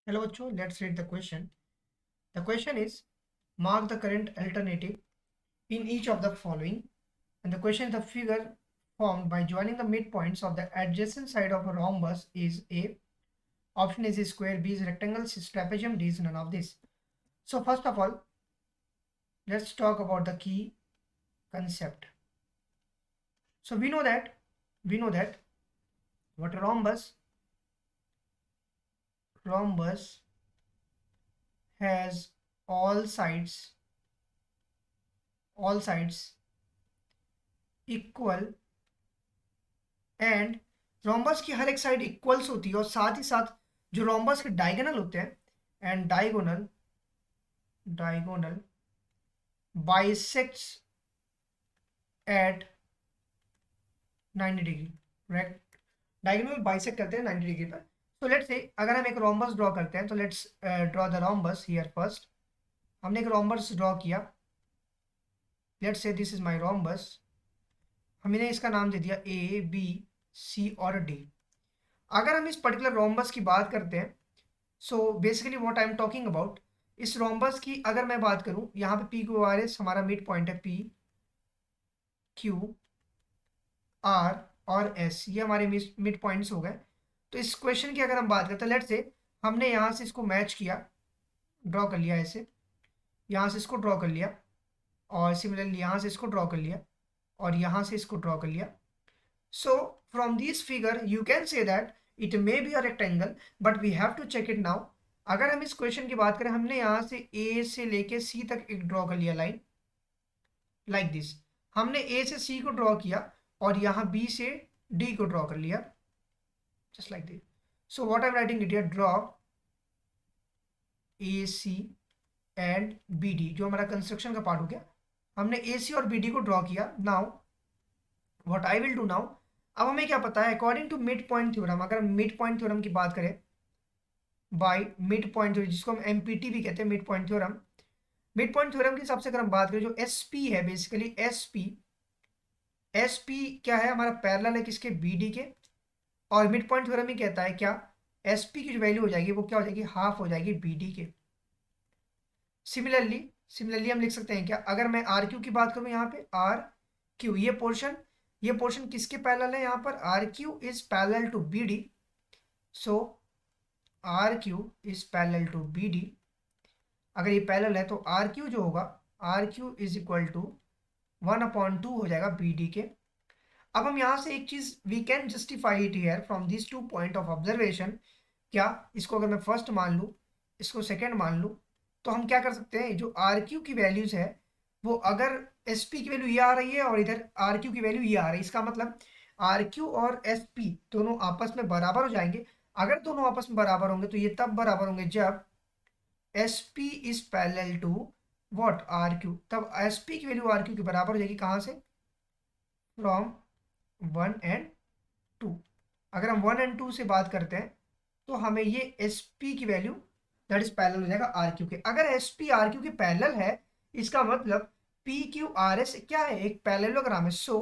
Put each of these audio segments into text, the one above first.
Hello, Cho. Let's read the question. The question is mark the current alternative in each of the following. And the question is the figure formed by joining the midpoints of the adjacent side of a rhombus is A. Option is square, B is rectangle, C is trapezium, D is none of this. So first of all, let's talk about the key concept. So we know that what a rhombus has all sides equal and rhombus की हर एक side equals होती है और साथ ही साथ जो rhombus के diagonal होते हैं and diagonal bisects at 90 degree, right. Diagonal bisect करते हैं 90 डिग्री पर। तो लेट्स से अगर हम एक रोम्बस ड्रॉ करते हैं तो let's draw the rhombus here first. हमने एक रोम्बस ड्रॉ किया, let's say this is my rhombus. हमने इसका नाम दे दिया ए बी सी और डी। अगर हम इस पर्टिकुलर रोम्बस की बात करते हैं, so basically what I am talking about, इस रोम्बस की अगर मैं बात करूं, यहाँ पे पी क्यू आर एस हमारा मिड पॉइंट है, पी क्यू आर और एस ये हमारे मिड पॉइंट्स हो गए। तो इस क्वेश्चन की अगर हम बात करते हैं, लेट्स से हमने यहाँ से इसको मैच किया, ड्रॉ कर लिया ऐसे, यहाँ से इसको ड्रॉ कर लिया और सिमिलरली यहाँ से इसको ड्रॉ कर लिया और यहाँ से इसको ड्रॉ कर लिया। So from this figure you can say that it may be a rectangle but we have to check it now. अगर हम इस क्वेश्चन की बात करें, हमने यहाँ से A से लेके C तक एक ड्रॉ कर लिया लाइन लाइक दिस। हमने A से C को ड्रॉ किया और यहाँ B से D को ड्रॉ कर लिया just like this. So what I am writing it here, draw AC and BD, जो हमारा कंस्ट्रक्शन का पार्ट हो गया। हमने AC और BD को ड्रॉ किया। Now what I will do now, अब हमें क्या पता है according to mid point theorem, अगर हम मिड पॉइंट थ्योरम की बात करें, बाय मिड पॉइंट थ्योरम जिसको हम एमपीटी भी कहते हैं, mid point theorem. Mid point theorem के हिसाब से अगर हम बात करें, जो एसपी है बेसिकली एसपी क्या है, हमारा पैरेलल है किसके, बीडी के। और मिड पॉइंट थ्योरम ही कहता है क्या, एसपी की जो वैल्यू हो जाएगी वो क्या हो जाएगी, हाफ हो जाएगी बीडी के। सिमिलरली हम लिख सकते हैं क्या, अगर मैं आर क्यू की बात करूं, यहाँ पे आर क्यू ये पोर्शन किसके पैरेलल है, यहाँ पर R Q is parallel to B D. So R Q is parallel to B D. अगर ये पैरेलल है तो आर क्यू जो होगा, R Q is equal to 1/2 हो जाएगा बी डी के। अब हम यहाँ से एक चीज we can justify it here from this 2 point of observation. क्या, इसको अगर मैं फर्स्ट मान लूँ, इसको सेकेंड मान लूँ, तो हम क्या कर सकते हैं, जो आर क्यू की वैल्यूज है वो अगर एस पी की वैल्यू ये आ रही है और इधर आर क्यू की वैल्यू ये आ रही है, इसका मतलब आर क्यू और एस पी दोनों आपस में बराबर हो जाएंगे। अगर दोनों आपस में बराबर होंगे तो ये तब बराबर होंगे जब S P is parallel to what, R Q. तब एस पी की वैल्यू आर क्यू की बराबर हो जाएगी, कहाँ से, फ्रॉम 1 एंड 2। अगर हम 1 एंड 2 से बात करते हैं तो हमें ये एस पी की वैल्यू दैट इज पैरेलल हो जाएगा आर क्यू के। अगर एस पी आर क्यू के पैरेलल है, इसका मतलब पी क्यू आर एस क्या है, एक पैरेललोग्राम है। So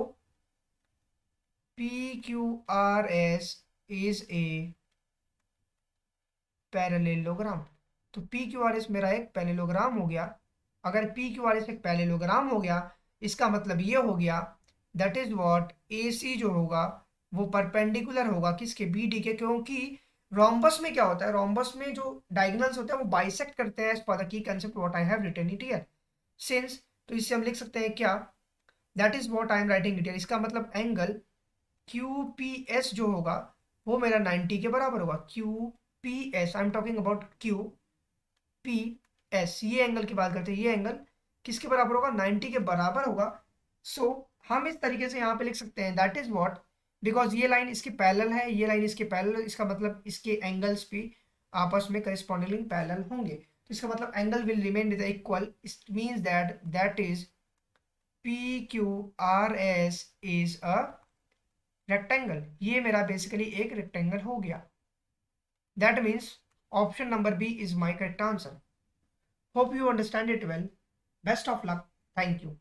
P Q R S is a parallelogram. तो पी क्यू आर एस मेरा एक पैरेललोग्राम हो गया। अगर पी क्यू आर एस एक पैरेललोग्राम हो गया, इसका मतलब ये हो गया that is what A C जो होगा वो परपेंडिकुलर होगा किसके, बी डी के। क्योंकि रोम्बस में क्या होता है, रोम्बस में जो डायगोनल्स होते हैं वो बाइसेक्ट करते हैं एज पर द की concept what I have written it here since. तो इससे हम लिख सकते हैं क्या, that is what I am writing it here. इसका मतलब एंगल क्यू पी एस जो होगा वो मेरा 90 के बराबर होगा। Q P S, I am talking about Q P S, ये एंगल की बात करते हैं, ये एंगल किसके बराबर होगा, 90 के बराबर होगा। सो हम इस तरीके से यहाँ पे लिख सकते हैं दैट इज व्हाट, बिकॉज ये लाइन इसके पैरेलल है, ये लाइन इसके पैरेलल, इसका मतलब इसके एंगल्स भी आपस में करस्पॉन्डिंगली पैरेलल होंगे। तो इसका मतलब angle will remain with equal. It means that is P Q R S is a rectangle. ये मेरा बेसिकली एक रेक्टेंगल हो गया। That means option number B is my correct answer. Hope you understand it well. Best of luck. Thank you.